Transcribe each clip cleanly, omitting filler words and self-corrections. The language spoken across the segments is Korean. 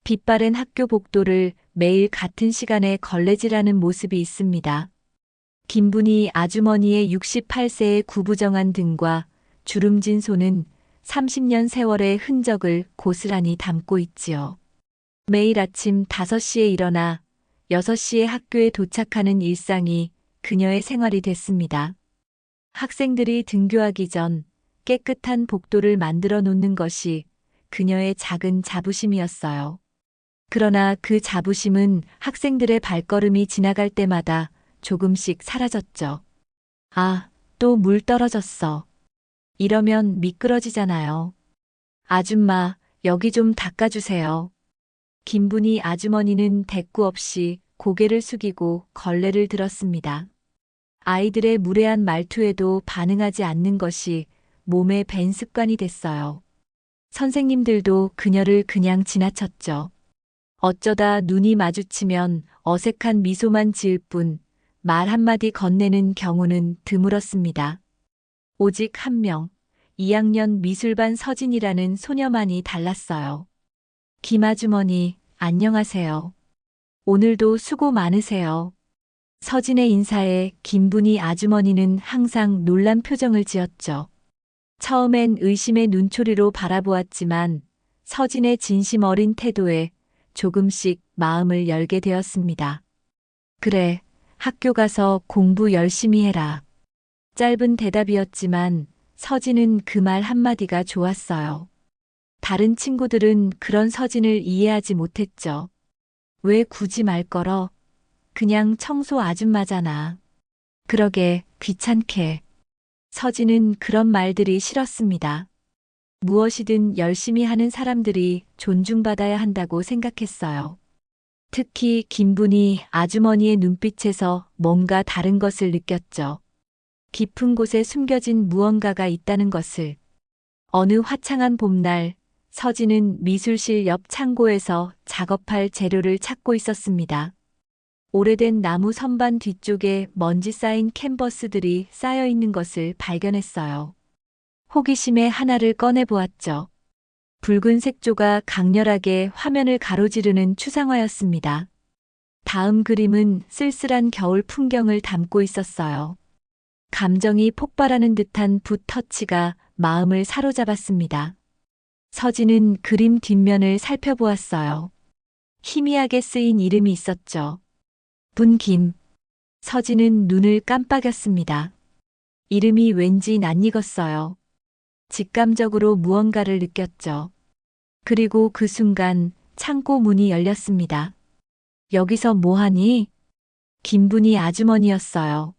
빛바랜 학교 복도를 매일 같은 시간에 걸레질하는 모습이 있습니다. 김분희 아주머니의 68세의 구부정한 등과 주름진 손은 30년 세월의 흔적을 고스란히 담고 있지요. 매일 아침 5시에 일어나 6시에 학교에 도착하는 일상이 그녀의 생활이 됐습니다. 학생들이 등교하기 전 깨끗한 복도를 만들어 놓는 것이 그녀의 작은 자부심이었어요. 그러나 그 자부심은 학생들의 발걸음이 지나갈 때마다 조금씩 사라졌죠. 아, 또 물 떨어졌어. 이러면 미끄러지잖아요. 아줌마, 여기 좀 닦아주세요. 김분희 아주머니는 대꾸 없이 고개를 숙이고 걸레를 들었습니다. 아이들의 무례한 말투에도 반응하지 않는 것이 몸에 밴 습관이 됐어요. 선생님들도 그녀를 그냥 지나쳤죠. 어쩌다 눈이 마주치면 어색한 미소만 지을 뿐 말 한마디 건네는 경우는 드물었습니다. 오직 한 명, 2학년 미술반 서진이라는 소녀만이 달랐어요. 김아주머니, 안녕하세요. 오늘도 수고 많으세요. 서진의 인사에 김분희 아주머니는 항상 놀란 표정을 지었죠. 처음엔 의심의 눈초리로 바라보았지만 서진의 진심 어린 태도에 조금씩 마음을 열게 되었습니다. 그래, 학교 가서 공부 열심히 해라. 짧은 대답이었지만 서진은 그 말 한마디가 좋았어요. 다른 친구들은 그런 서진을 이해하지 못했죠. 왜 굳이 말 걸어? 그냥 청소 아줌마잖아. 그러게, 귀찮게. 서진은 그런 말들이 싫었습니다. 무엇이든 열심히 하는 사람들이 존중받아야 한다고 생각했어요. 특히 김분희 아주머니의 눈빛에서 뭔가 다른 것을 느꼈죠. 깊은 곳에 숨겨진 무언가가 있다는 것을. 어느 화창한 봄날, 서진은 미술실 옆 창고에서 작업할 재료를 찾고 있었습니다. 오래된 나무 선반 뒤쪽에 먼지 쌓인 캔버스들이 쌓여 있는 것을 발견했어요. 호기심에 하나를 꺼내보았죠. 붉은 색조가 강렬하게 화면을 가로지르는 추상화였습니다. 다음 그림은 쓸쓸한 겨울 풍경을 담고 있었어요. 감정이 폭발하는 듯한 붓 터치가 마음을 사로잡았습니다. 서진은 그림 뒷면을 살펴보았어요. 희미하게 쓰인 이름이 있었죠. 분김. 서진은 눈을 깜빡였습니다. 이름이 왠지 낯익었어요. 직감적으로 무언가를 느꼈죠. 그리고 그 순간 창고 문이 열렸습니다. 여기서 뭐하니? 김분희 아주머니였어요.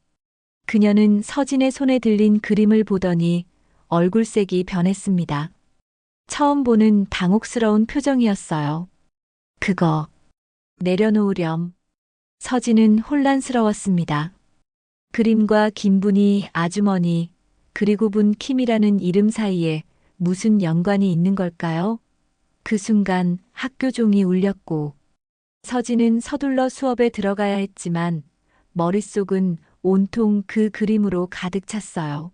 그녀는 서진의 손에 들린 그림을 보더니 얼굴색이 변했습니다. 처음 보는 당혹스러운 표정이었어요. 그거 내려놓으렴. 서진은 혼란스러웠습니다. 그림과 김분희 아주머니 그리고 분킴이라는 이름 사이에 무슨 연관이 있는 걸까요? 그 순간 학교 종이 울렸고 서진은 서둘러 수업에 들어가야 했지만 머릿속은 온통 그 그림으로 가득 찼어요.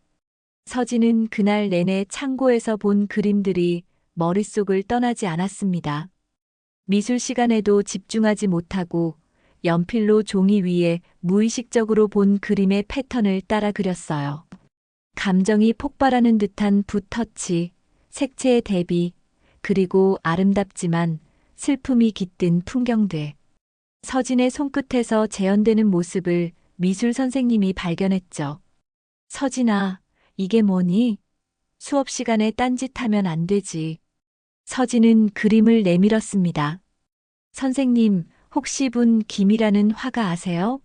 서진은 그날 내내 창고에서 본 그림들이 머릿속을 떠나지 않았습니다. 미술 시간에도 집중하지 못하고 연필로 종이 위에 무의식적으로 본 그림의 패턴을 따라 그렸어요. 감정이 폭발하는 듯한 붓터치, 색채의 대비, 그리고 아름답지만 슬픔이 깃든 풍경들. 서진의 손끝에서 재현되는 모습을 미술 선생님이 발견했죠. 서진아, 이게 뭐니? 수업 시간에 딴짓하면 안 되지. 서진은 그림을 내밀었습니다. 선생님, 혹시 분김이라는 화가 아세요?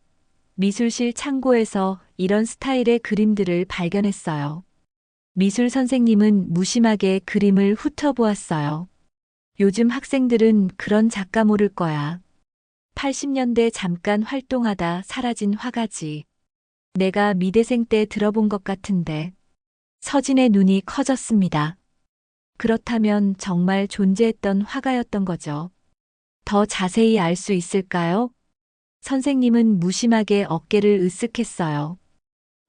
미술실 창고에서 이런 스타일의 그림들을 발견했어요. 미술 선생님은 무심하게 그림을 훑어보았어요. 요즘 학생들은 그런 작가 모를 거야. 80년대 잠깐 활동하다 사라진 화가지. 내가 미대생 때 들어본 것 같은데. 서진의 눈이 커졌습니다. 그렇다면 정말 존재했던 화가였던 거죠. 더 자세히 알 수 있을까요? 선생님은 무심하게 어깨를 으쓱했어요.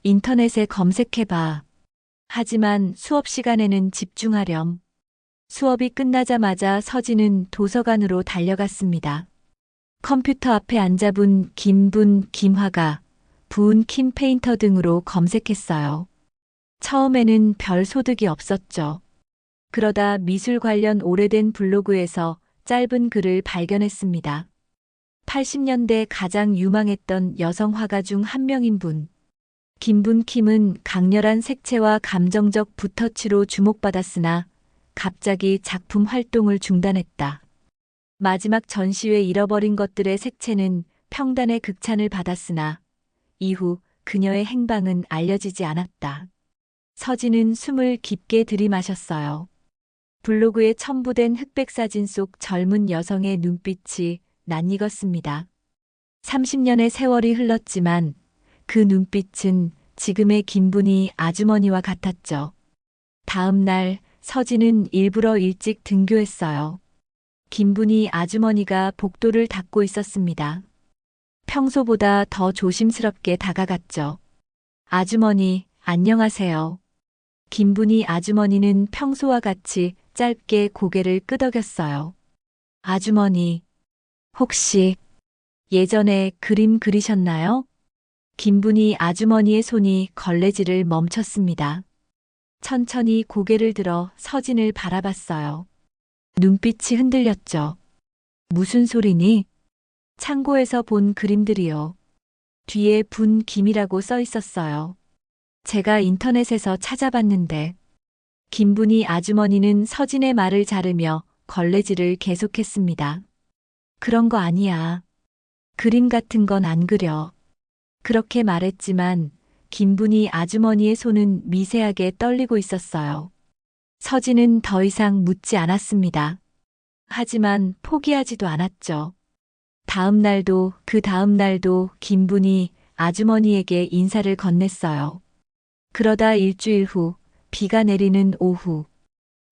인터넷에 검색해봐. 하지만 수업 시간에는 집중하렴. 수업이 끝나자마자 서진은 도서관으로 달려갔습니다. 컴퓨터 앞에 앉아본 김분, 김화가, 부은 킴 페인터 등으로 검색했어요. 처음에는 별 소득이 없었죠. 그러다 미술 관련 오래된 블로그에서 짧은 글을 발견했습니다. 80년대 가장 유망했던 여성 화가 중 한 명인 분. 김분 킴은 강렬한 색채와 감정적 붓터치로 주목받았으나 갑자기 작품 활동을 중단했다. 마지막 전시회 잃어버린 것들의 색채는 평단의 극찬을 받았으나 이후 그녀의 행방은 알려지지 않았다. 서진은 숨을 깊게 들이마셨어요. 블로그에 첨부된 흑백 사진 속 젊은 여성의 눈빛이 낯익었습니다. 30년의 세월이 흘렀지만 그 눈빛은 지금의 김분희 아주머니와 같았죠. 다음 날 서진은 일부러 일찍 등교했어요. 김분희 아주머니가 복도를 닦고 있었습니다. 평소보다 더 조심스럽게 다가갔죠. 아주머니, 안녕하세요. 김분희 아주머니는 평소와 같이 짧게 고개를 끄덕였어요. 아주머니, 혹시 예전에 그림 그리셨나요? 김분희 아주머니의 손이 걸레질을 멈췄습니다. 천천히 고개를 들어 서진을 바라봤어요. 눈빛이 흔들렸죠. 무슨 소리니? 창고에서 본 그림들이요. 뒤에 분 김이라고 써 있었어요. 제가 인터넷에서 찾아봤는데 김분희 아주머니는 서진의 말을 자르며 걸레질을 계속했습니다. 그런 거 아니야. 그림 같은 건 안 그려. 그렇게 말했지만 김분희 아주머니의 손은 미세하게 떨리고 있었어요. 서진은 더 이상 묻지 않았습니다. 하지만 포기하지도 않았죠. 다음 날도 그 다음 날도 김분희 아주머니에게 인사를 건넸어요. 그러다 일주일 후 비가 내리는 오후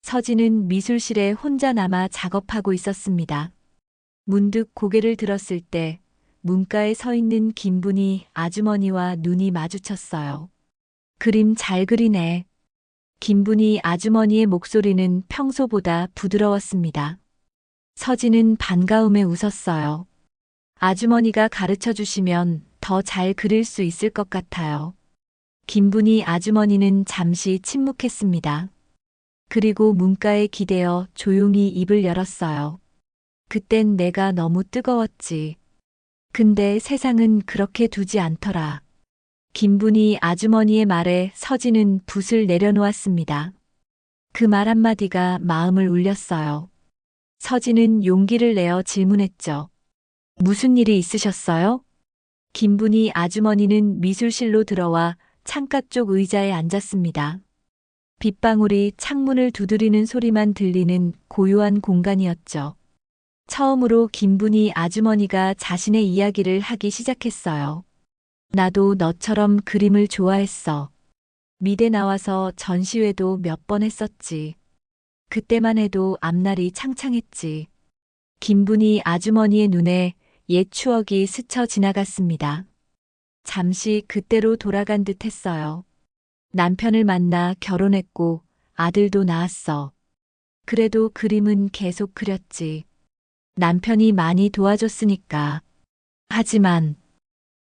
서진은 미술실에 혼자 남아 작업하고 있었습니다. 문득 고개를 들었을 때 문가에 서 있는 김분희 아주머니와 눈이 마주쳤어요. 그림 잘 그리네. 김분희 아주머니의 목소리는 평소보다 부드러웠습니다. 서진은 반가움에 웃었어요. 아주머니가 가르쳐 주시면 더 잘 그릴 수 있을 것 같아요. 김분희 아주머니는 잠시 침묵했습니다. 그리고 문가에 기대어 조용히 입을 열었어요. 그땐 내가 너무 뜨거웠지. 근데 세상은 그렇게 두지 않더라. 김분희 아주머니의 말에 서진은 붓을 내려놓았습니다. 그 말 한마디가 마음을 울렸어요. 서진은 용기를 내어 질문했죠. 무슨 일이 있으셨어요? 김분희 아주머니는 미술실로 들어와 창가 쪽 의자에 앉았습니다. 빗방울이 창문을 두드리는 소리만 들리는 고요한 공간이었죠. 처음으로 김분희 아주머니가 자신의 이야기를 하기 시작했어요. 나도 너처럼 그림을 좋아했어. 미대 나와서 전시회도 몇 번 했었지. 그때만 해도 앞날이 창창했지. 김분희 아주머니의 눈에 옛 추억이 스쳐 지나갔습니다. 잠시 그때로 돌아간 듯 했어요. 남편을 만나 결혼했고 아들도 낳았어. 그래도 그림은 계속 그렸지. 남편이 많이 도와줬으니까. 하지만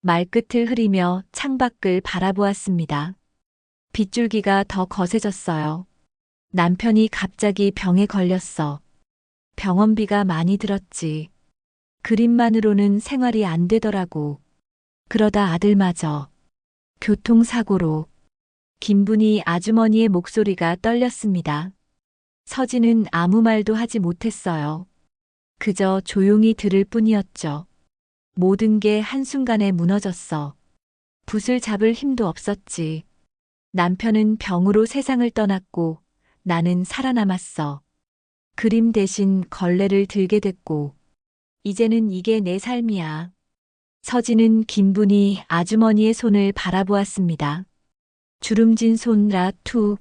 말끝을 흐리며 창밖을 바라보았습니다. 빗줄기가 더 거세졌어요. 남편이 갑자기 병에 걸렸어. 병원비가 많이 들었지. 그림만으로는 생활이 안 되더라고. 그러다 아들마저 교통사고로. 김분희 아주머니의 목소리가 떨렸습니다. 서진은 아무 말도 하지 못했어요. 그저 조용히 들을 뿐이었죠. 모든 게 한순간에 무너졌어. 붓을 잡을 힘도 없었지. 남편은 병으로 세상을 떠났고 나는 살아남았어. 그림 대신 걸레를 들게 됐고 이제는 이게 내 삶이야. 서진은 김분희 아주머니의 손을 바라보았습니다. 주름진 손라 투.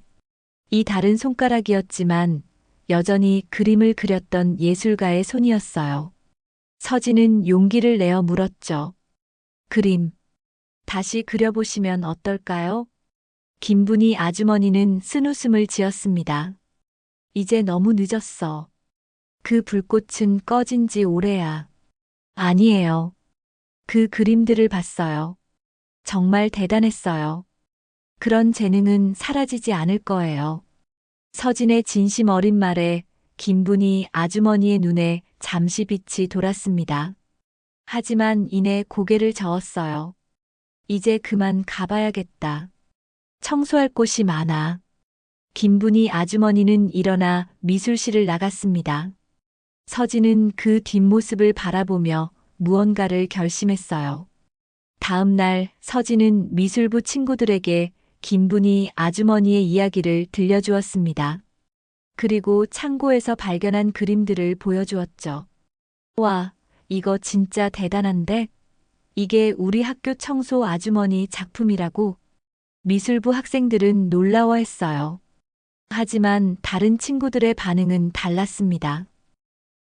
이 다른 손가락이었지만 여전히 그림을 그렸던 예술가의 손이었어요. 서진은 용기를 내어 물었죠. 그림, 다시 그려보시면 어떨까요? 김분희 아주머니는 쓴웃음을 지었습니다. 이제 너무 늦었어. 그 불꽃은 꺼진 지 오래야. 아니에요. 그 그림들을 봤어요. 정말 대단했어요. 그런 재능은 사라지지 않을 거예요. 서진의 진심 어린 말에 김분이 아주머니의 눈에 잠시 빛이 돌았습니다. 하지만 이내 고개를 저었어요. 이제 그만 가봐야겠다. 청소할 곳이 많아. 김분이 아주머니는 일어나 미술실을 나갔습니다. 서진은 그 뒷모습을 바라보며 무언가를 결심했어요. 다음 날 서진은 미술부 친구들에게 김분이 아주머니의 이야기를 들려주었습니다. 그리고 창고에서 발견한 그림들을 보여주었죠. 와, 이거 진짜 대단한데? 이게 우리 학교 청소 아주머니 작품이라고? 미술부 학생들은 놀라워했어요. 하지만 다른 친구들의 반응은 달랐습니다.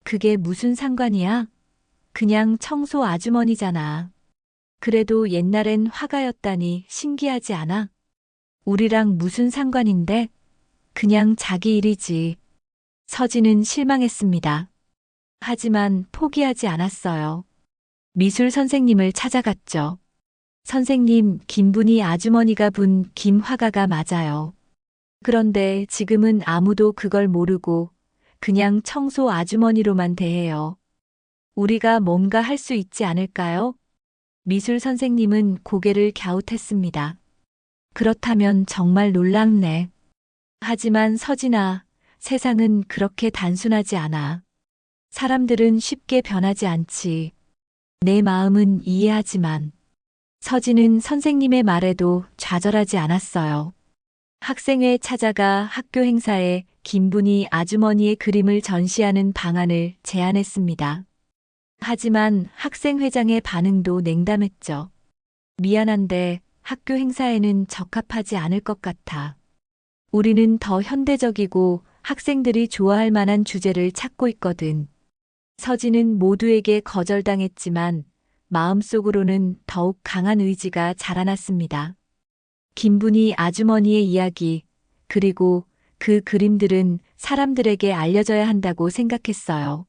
그게 무슨 상관이야? 그냥 청소 아주머니잖아. 그래도 옛날엔 화가였다니 신기하지 않아? 우리랑 무슨 상관인데? 그냥 자기 일이지. 서진은 실망했습니다. 하지만 포기하지 않았어요. 미술 선생님을 찾아갔죠. 선생님, 김분이 아주머니가 분 김화가가 맞아요. 그런데 지금은 아무도 그걸 모르고 그냥 청소 아주머니로만 대해요. 우리가 뭔가 할 수 있지 않을까요? 미술 선생님은 고개를 갸웃했습니다. 그렇다면 정말 놀랍네. 하지만 서진아, 세상은 그렇게 단순하지 않아. 사람들은 쉽게 변하지 않지. 내 마음은 이해하지만. 서진은 선생님의 말에도 좌절하지 않았어요. 학생회에 찾아가 학교 행사에 김분이 아주머니의 그림을 전시하는 방안을 제안했습니다. 하지만 학생회장의 반응도 냉담했죠. 미안한데 학교 행사에는 적합하지 않을 것 같아. 우리는 더 현대적이고 학생들이 좋아할 만한 주제를 찾고 있거든. 서진은 모두에게 거절당했지만 마음속으로는 더욱 강한 의지가 자라났습니다. 김분이 아주머니의 이야기, 그리고 그 그림들은 사람들에게 알려져야 한다고 생각했어요.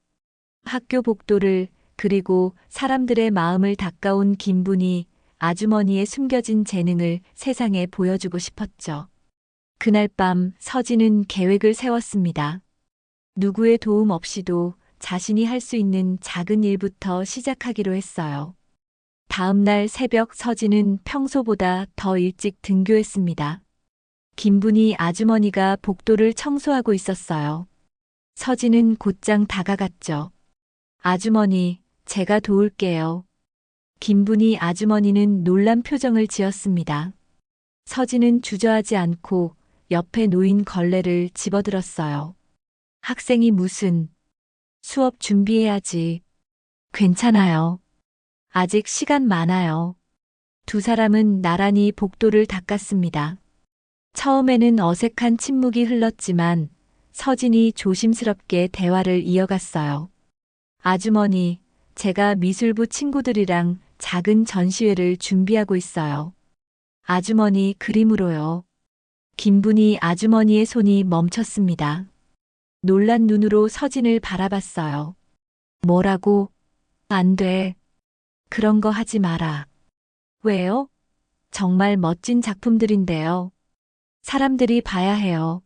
학교 복도를, 그리고 사람들의 마음을 닦아온 김분이 아주머니의 숨겨진 재능을 세상에 보여주고 싶었죠. 그날 밤 서진은 계획을 세웠습니다. 누구의 도움 없이도 자신이 할 수 있는 작은 일부터 시작하기로 했어요. 다음 날 새벽 서진은 평소보다 더 일찍 등교했습니다. 김분이 아주머니가 복도를 청소하고 있었어요. 서진은 곧장 다가갔죠. 아주머니, 제가 도울게요. 김분이 아주머니는 놀란 표정을 지었습니다. 서진은 주저하지 않고 옆에 놓인 걸레를 집어들었어요. 학생이 무슨 수업 준비해야지. 괜찮아요. 아직 시간 많아요. 두 사람은 나란히 복도를 닦았습니다. 처음에는 어색한 침묵이 흘렀지만 서진이 조심스럽게 대화를 이어갔어요. 아주머니, 제가 미술부 친구들이랑 작은 전시회를 준비하고 있어요. 아주머니 그림으로요. 김분이 아주머니의 손이 멈췄습니다. 놀란 눈으로 서진을 바라봤어요. 뭐라고? 안 돼. 그런 거 하지 마라. 왜요? 정말 멋진 작품들인데요. 사람들이 봐야 해요.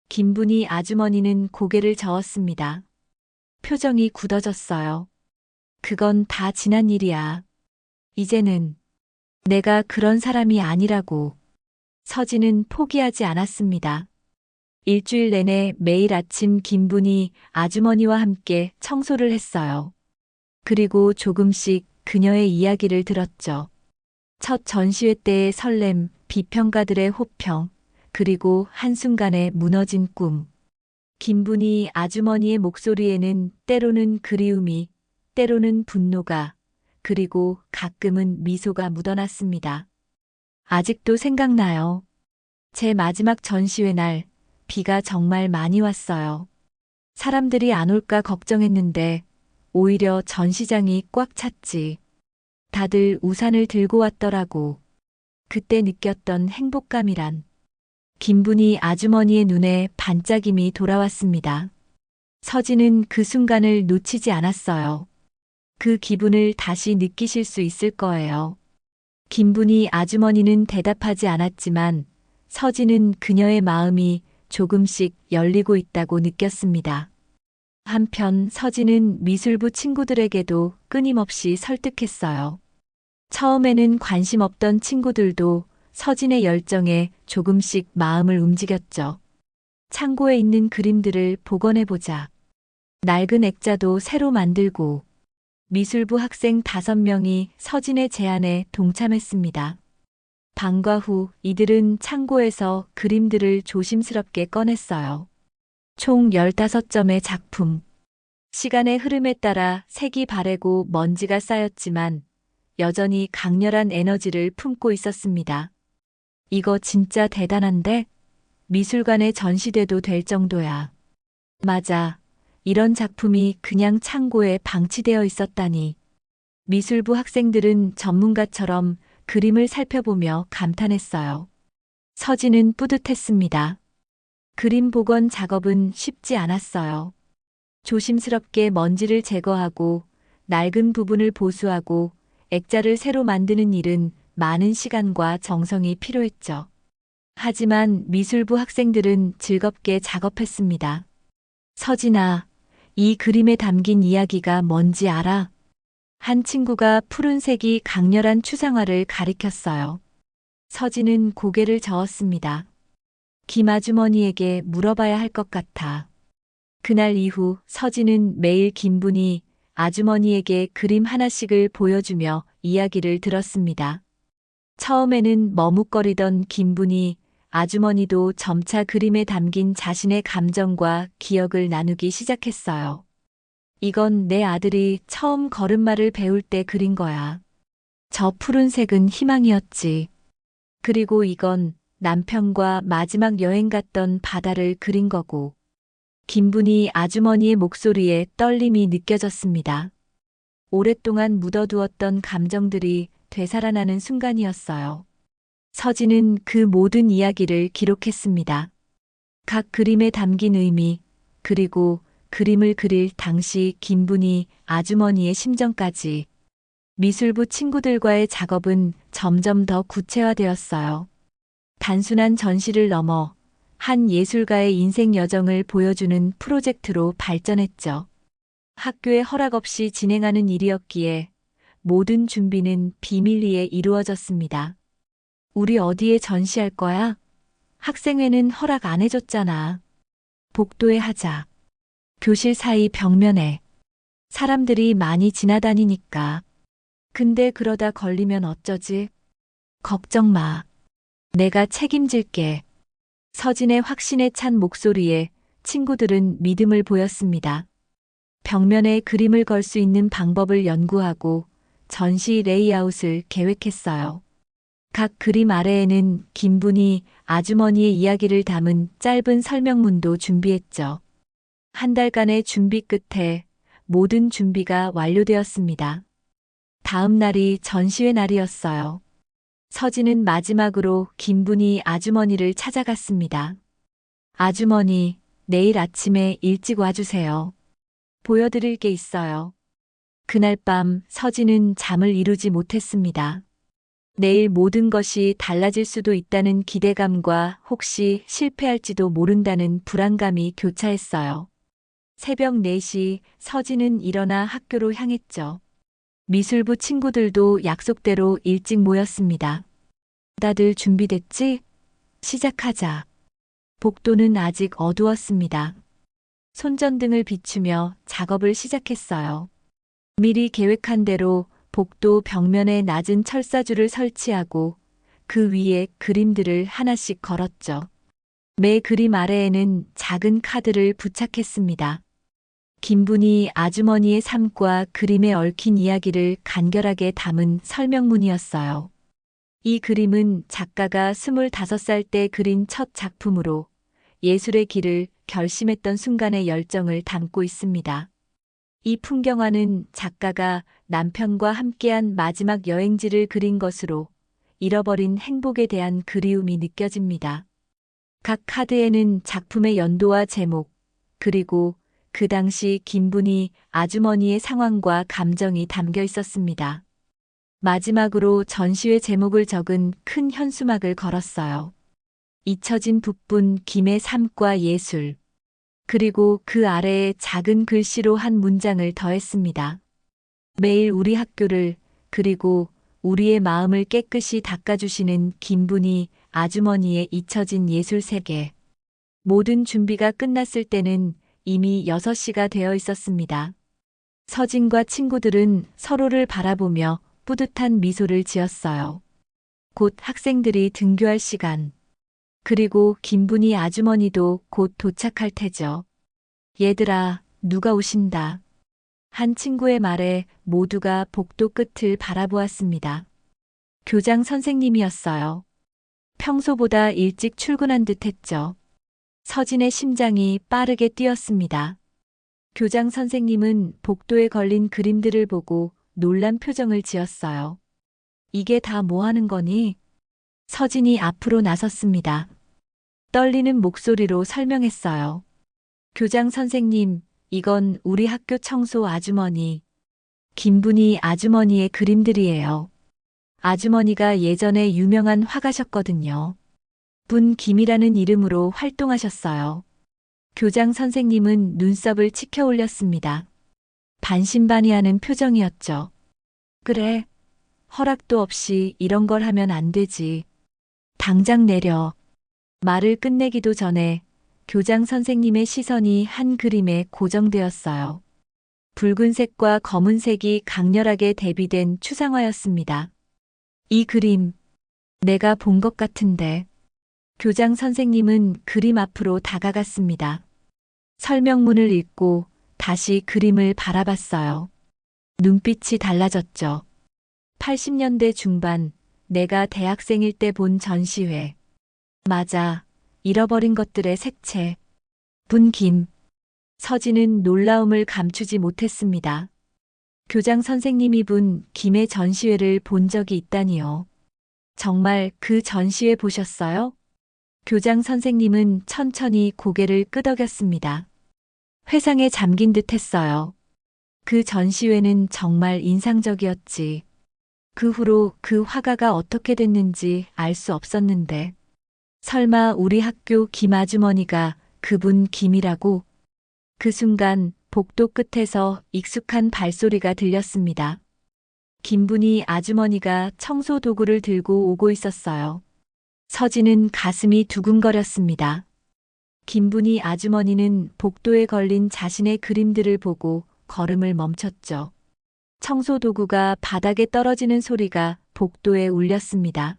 김분이 아주머니는 고개를 저었습니다. 표정이 굳어졌어요. 그건 다 지난 일이야. 이제는 내가 그런 사람이 아니라고. 서진은 포기하지 않았습니다. 일주일 내내 매일 아침 김분이 아주머니와 함께 청소를 했어요. 그리고 조금씩 그녀의 이야기를 들었죠. 첫 전시회 때의 설렘, 비평가들의 호평, 그리고 한순간에 무너진 꿈. 김분이 아주머니의 목소리에는 때로는 그리움이, 때로는 분노가, 그리고 가끔은 미소가 묻어났습니다. 아직도 생각나요. 제 마지막 전시회 날, 비가 정말 많이 왔어요. 사람들이 안 올까 걱정했는데, 오히려 전시장이 꽉 찼지. 다들 우산을 들고 왔더라고. 그때 느꼈던 행복감이란. 김분희 아주머니의 눈에 반짝임이 돌아왔습니다. 서진은 그 순간을 놓치지 않았어요. 그 기분을 다시 느끼실 수 있을 거예요. 김분희 아주머니는 대답하지 않았지만 서진은 그녀의 마음이 조금씩 열리고 있다고 느꼈습니다. 한편 서진은 미술부 친구들에게도 끊임없이 설득했어요. 처음에는 관심 없던 친구들도 서진의 열정에 조금씩 마음을 움직였죠. 창고에 있는 그림들을 복원해보자. 낡은 액자도 새로 만들고. 미술부 학생 5명이 서진의 제안에 동참했습니다. 방과 후 이들은 창고에서 그림들을 조심스럽게 꺼냈어요. 총 15점의 작품. 시간의 흐름에 따라 색이 바래고 먼지가 쌓였지만 여전히 강렬한 에너지를 품고 있었습니다. 이거 진짜 대단한데? 미술관에 전시돼도 될 정도야. 맞아. 이런 작품이 그냥 창고에 방치되어 있었다니. 미술부 학생들은 전문가처럼 그림을 살펴보며 감탄했어요. 서진은 뿌듯했습니다. 그림 복원 작업은 쉽지 않았어요. 조심스럽게 먼지를 제거하고 낡은 부분을 보수하고 액자를 새로 만드는 일은 많은 시간과 정성이 필요했죠. 하지만 미술부 학생들은 즐겁게 작업했습니다. 서진아, 이 그림에 담긴 이야기가 뭔지 알아? 한 친구가 푸른색이 강렬한 추상화를 가리켰어요. 서진은 고개를 저었습니다. 김 아주머니에게 물어봐야 할 것 같아. 그날 이후 서진은 매일 김분희 아주머니에게 그림 하나씩을 보여주며 이야기를 들었습니다. 처음에는 머뭇거리던 김분희 아주머니도 점차 그림에 담긴 자신의 감정과 기억을 나누기 시작했어요. 이건 내 아들이 처음 걸음마를 배울 때 그린 거야. 저 푸른색은 희망이었지. 그리고 이건 남편과 마지막 여행 갔던 바다를 그린 거고. 김분희 아주머니의 목소리에 떨림이 느껴졌습니다. 오랫동안 묻어두었던 감정들이 되살아나는 순간이었어요. 서진은 그 모든 이야기를 기록했습니다. 각 그림에 담긴 의미, 그리고 그림을 그릴 당시 김분희 아주머니의 심정까지. 미술부 친구들과의 작업은 점점 더 구체화되었어요. 단순한 전시를 넘어 한 예술가의 인생 여정을 보여주는 프로젝트로 발전했죠. 학교의 허락 없이 진행하는 일이었기에 모든 준비는 비밀리에 이루어졌습니다. 우리 어디에 전시할 거야? 학생회는 허락 안 해줬잖아. 복도에 하자. 교실 사이 벽면에. 사람들이 많이 지나다니니까. 근데 그러다 걸리면 어쩌지? 걱정 마. 내가 책임질게. 서진의 확신에 찬 목소리에 친구들은 믿음을 보였습니다. 벽면에 그림을 걸 수 있는 방법을 연구하고 전시 레이아웃을 계획했어요. 각 그림 아래에는 김분희 아주머니의 이야기를 담은 짧은 설명문도 준비했죠. 한 달간의 준비 끝에 모든 준비가 완료되었습니다. 다음 날이 전시회 날이었어요. 서진은 마지막으로 김분희 아주머니를 찾아갔습니다. 아주머니, 내일 아침에 일찍 와주세요. 보여드릴 게 있어요. 그날 밤 서진은 잠을 이루지 못했습니다. 내일 모든 것이 달라질 수도 있다는 기대감과 혹시 실패할지도 모른다는 불안감이 교차했어요. 새벽 4시 서진은 일어나 학교로 향했죠. 미술부 친구들도 약속대로 일찍 모였습니다. 다들 준비됐지? 시작하자. 복도는 아직 어두웠습니다. 손전등을 비추며 작업을 시작했어요. 미리 계획한 대로 복도 벽면에 낮은 철사줄을 설치하고 그 위에 그림들을 하나씩 걸었죠. 매 그림 아래에는 작은 카드를 부착했습니다. 김분희 아주머니의 삶과 그림에 얽힌 이야기를 간결하게 담은 설명문이었어요. 이 그림은 작가가 25살 때 그린 첫 작품으로 예술의 길을 결심했던 순간의 열정을 담고 있습니다. 이 풍경화는 작가가 남편과 함께한 마지막 여행지를 그린 것으로 잃어버린 행복에 대한 그리움이 느껴집니다. 각 카드에는 작품의 연도와 제목, 그리고 그 당시 김분희 아주머니의 상황과 감정이 담겨 있었습니다. 마지막으로 전시회 제목을 적은 큰 현수막을 걸었어요. 잊혀진 북분 김의 삶과 예술. 그리고 그 아래에 작은 글씨로 한 문장을 더했습니다. 매일 우리 학교를, 그리고 우리의 마음을 깨끗이 닦아주시는 김분희 아주머니의 잊혀진 예술 세계. 모든 준비가 끝났을 때는 이미 6시가 되어 있었습니다. 서진과 친구들은 서로를 바라보며 뿌듯한 미소를 지었어요. 곧 학생들이 등교할 시간. 그리고 김분희 아주머니도 곧 도착할 테죠. 얘들아, 누가 오신다. 한 친구의 말에 모두가 복도 끝을 바라보았습니다. 교장 선생님이었어요. 평소보다 일찍 출근한 듯 했죠. 서진의 심장이 빠르게 뛰었습니다. 교장 선생님은 복도에 걸린 그림들을 보고 놀란 표정을 지었어요. 이게 다 뭐 하는 거니? 서진이 앞으로 나섰습니다. 떨리는 목소리로 설명했어요. 교장 선생님, 이건 우리 학교 청소 아주머니, 김분희 아주머니의 그림들이에요. 아주머니가 예전에 유명한 화가셨거든요. 분 김이라는 이름으로 활동하셨어요. 교장 선생님은 눈썹을 치켜 올렸습니다. 반신반의하는 표정이었죠. 그래, 허락도 없이 이런 걸 하면 안 되지. 당장 내려. 말을 끝내기도 전에 교장 선생님의 시선이 한 그림에 고정되었어요. 붉은색과 검은색이 강렬하게 대비된 추상화였습니다. 이 그림, 내가 본 것 같은데. 교장 선생님은 그림 앞으로 다가갔습니다. 설명문을 읽고 다시 그림을 바라봤어요. 눈빛이 달라졌죠. 80년대 중반, 내가 대학생일 때 본 전시회. 맞아, 잃어버린 것들의 색채. 분 김. 서진은 놀라움을 감추지 못했습니다. 교장 선생님이 분 김의 전시회를 본 적이 있다니요. 정말 그 전시회 보셨어요? 교장 선생님은 천천히 고개를 끄덕였습니다. 회상에 잠긴 듯 했어요. 그 전시회는 정말 인상적이었지. 그 후로 그 화가가 어떻게 됐는지 알 수 없었는데. 설마 우리 학교 김 아주머니가 그분 김이라고? 그 순간 복도 끝에서 익숙한 발소리가 들렸습니다. 김분희 아주머니가 청소 도구를 들고 오고 있었어요. 서진은 가슴이 두근거렸습니다. 김분희 아주머니는 복도에 걸린 자신의 그림들을 보고 걸음을 멈췄죠. 청소 도구가 바닥에 떨어지는 소리가 복도에 울렸습니다.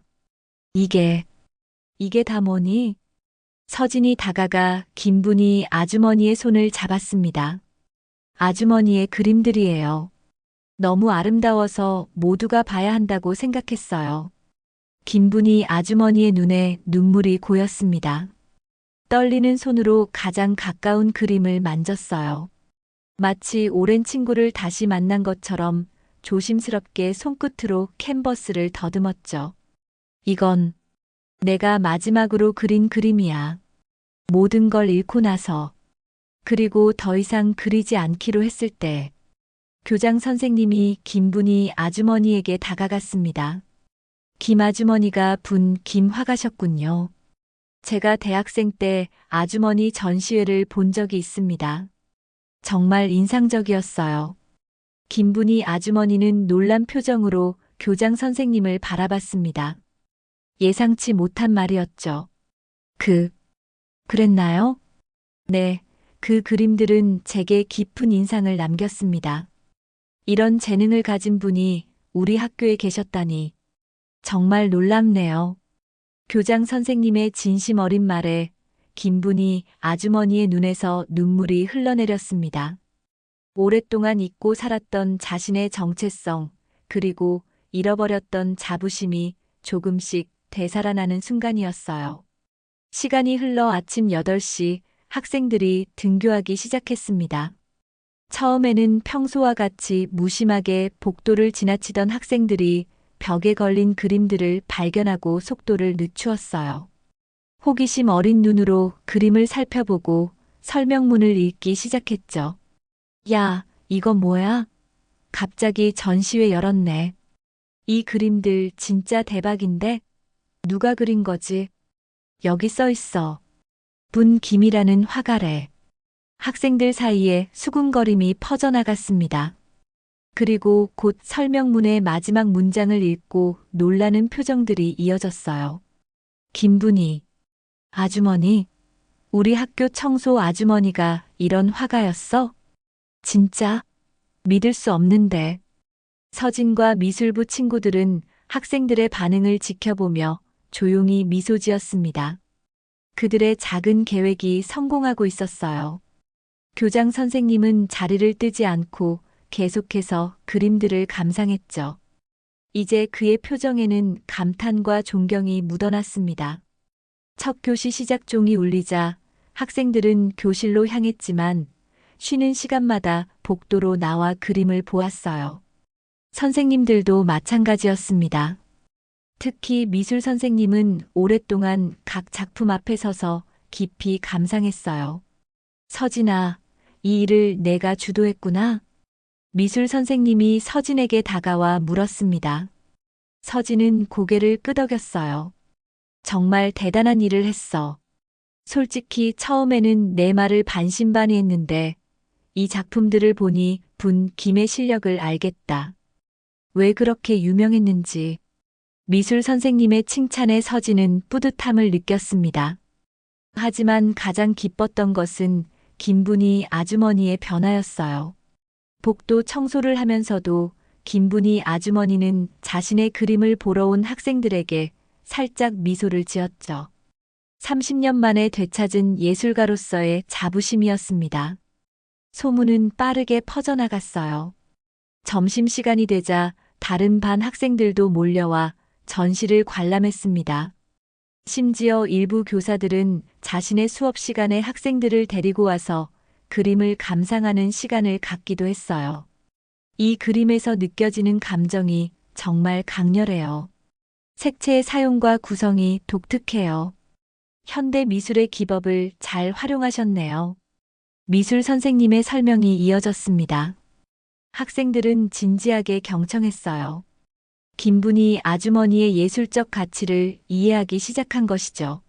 이게 다 뭐니? 서진이 다가가 김분희 아주머니의 손을 잡았습니다. 아주머니의 그림들이에요. 너무 아름다워서 모두가 봐야 한다고 생각했어요. 김분희 아주머니의 눈에 눈물이 고였습니다. 떨리는 손으로 가장 가까운 그림을 만졌어요. 마치 오랜 친구를 다시 만난 것처럼 조심스럽게 손끝으로 캔버스를 더듬었죠. 이건 내가 마지막으로 그린 그림이야. 모든 걸 잃고 나서, 그리고 더 이상 그리지 않기로 했을 때, 교장 선생님이 김분희 아주머니에게 다가갔습니다. 김 아주머니가 분 김 화가셨군요. 제가 대학생 때 아주머니 전시회를 본 적이 있습니다. 정말 인상적이었어요. 김분희 아주머니는 놀란 표정으로 교장 선생님을 바라봤습니다. 예상치 못한 말이었죠. 그랬나요? 네, 그 그림들은 제게 깊은 인상을 남겼습니다. 이런 재능을 가진 분이 우리 학교에 계셨다니 정말 놀랍네요. 교장 선생님의 진심 어린 말에 김분희 아주머니의 눈에서 눈물이 흘러내렸습니다. 오랫동안 잊고 살았던 자신의 정체성, 그리고 잃어버렸던 자부심이 조금씩 되살아나는 순간이었어요. 시간이 흘러 아침 8시 학생들이 등교하기 시작했습니다. 처음에는 평소와 같이 무심하게 복도를 지나치던 학생들이 벽에 걸린 그림들을 발견하고 속도를 늦추었어요. 호기심 어린 눈으로 그림을 살펴보고 설명문을 읽기 시작했죠. 야, 이건 뭐야? 갑자기 전시회 열었네. 이 그림들 진짜 대박인데? 누가 그린 거지? 여기 써 있어. 분 김이라는 화가래. 학생들 사이에 수군거림이 퍼져나갔습니다. 그리고 곧 설명문의 마지막 문장을 읽고 놀라는 표정들이 이어졌어요. 김분이, 아주머니, 우리 학교 청소 아주머니가 이런 화가였어? 진짜? 믿을 수 없는데. 서진과 미술부 친구들은 학생들의 반응을 지켜보며 조용히 미소 지었습니다. 그들의 작은 계획이 성공하고 있었어요. 교장 선생님은 자리를 뜨지 않고 계속해서 그림들을 감상했죠. 이제 그의 표정에는 감탄과 존경이 묻어났습니다. 첫 교시 시작 종이 울리자 학생들은 교실로 향했지만 쉬는 시간마다 복도로 나와 그림을 보았어요. 선생님들도 마찬가지였습니다. 특히 미술 선생님은 오랫동안 각 작품 앞에 서서 깊이 감상했어요. 서진아, 이 일을 내가 주도했구나. 미술 선생님이 서진에게 다가와 물었습니다. 서진은 고개를 끄덕였어요. 정말 대단한 일을 했어. 솔직히 처음에는 내 말을 반신반의했는데 이 작품들을 보니 분 김의 실력을 알겠다. 왜 그렇게 유명했는지. 미술 선생님의 칭찬에 서진은 뿌듯함을 느꼈습니다. 하지만 가장 기뻤던 것은 김분이 아주머니의 변화였어요. 복도 청소를 하면서도 김분이 아주머니는 자신의 그림을 보러 온 학생들에게 살짝 미소를 지었죠. 30년 만에 되찾은 예술가로서의 자부심이었습니다. 소문은 빠르게 퍼져나갔어요. 점심시간이 되자 다른 반 학생들도 몰려와 전시를 관람했습니다. 심지어 일부 교사들은 자신의 수업 시간에 학생들을 데리고 와서 그림을 감상하는 시간을 갖기도 했어요. 이 그림에서 느껴지는 감정이 정말 강렬해요. 색채의 사용과 구성이 독특해요. 현대 미술의 기법을 잘 활용하셨네요. 미술 선생님의 설명이 이어졌습니다. 학생들은 진지하게 경청했어요. 김분이 아주머니의 예술적 가치를 이해하기 시작한 것이죠.